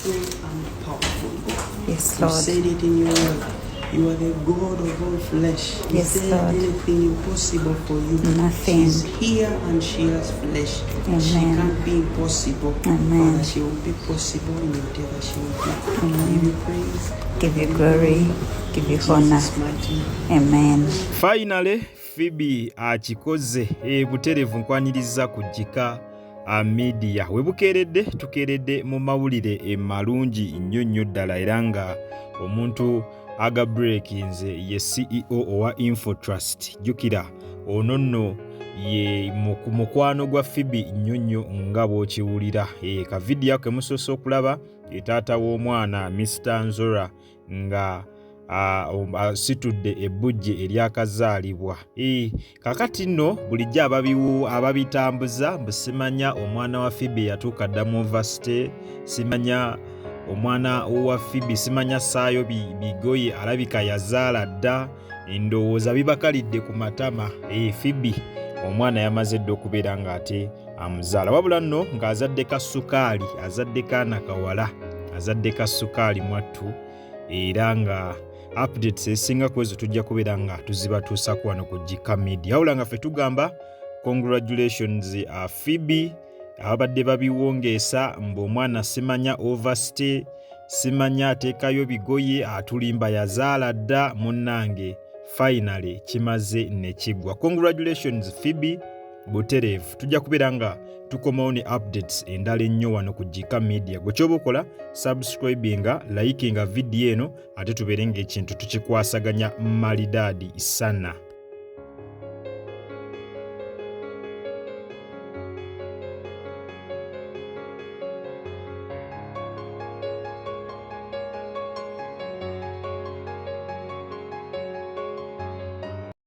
faithful and powerful God. Yes, You Lord. said it in your word. You are the God of all flesh. Yes, Is there Lord. anything impossible for you? Nothing. She's here and she has flesh. Amen. She can't be impossible. Amen. Father, she will be possible in whatever she will do. Give you praise. Give you glory. Give you honor. Jesus' mighty name. Amen. Finally, Phoebe akikoze butereevu nkwaniriza kujjika media webukeeredde tukeeredde mu mawulire malungi nnyo ddala era nga omuntu aga breakinze ye CEO owa Infotrust. Jjukira ono nno ye mukwano gwa Phoebe nnyo nga bw'okiwulira. Ka vidiyo ke musoose okulaba taata w'omwana Mr. Nzora nga asitudde ebbujje eryakazaalibwa. Kakati nno bulijjo ababitambuza simanya omwana wa Phoebe yatuuka dda mu varsity, simanya omwana wa Phoebe simanya saayo bigoye alabika yazaala dda, endowooza bibakalidde ku matama. Phoebe omwana yamaze dda okubeera ng'ate amuzaala, wabula nno ng'azadde ka sukaali, azadde kaana kawala, azadde ka sukaali mwattu, era nga updates esinga kwezo tujja kubeera nga tuzibatuusako wano ku Jika Media. Wabula nga ffe tugamba congratulations Phoebe, abadde babiwongeesa omwana simanya overstay, simanya ateekayo bigoye, atulimba yazaala dda, munnange finally kimaze ne kiggwa. Congratulations Phoebe, butereevu. Tujja kubeera nga tukomawo ne updates endala ennyo wano ku Jika Media. Gwe ky'oba okola subscribinga, likinga video eno, ate tubeere ng'ekintu tukikwasaganya malidaadi sana.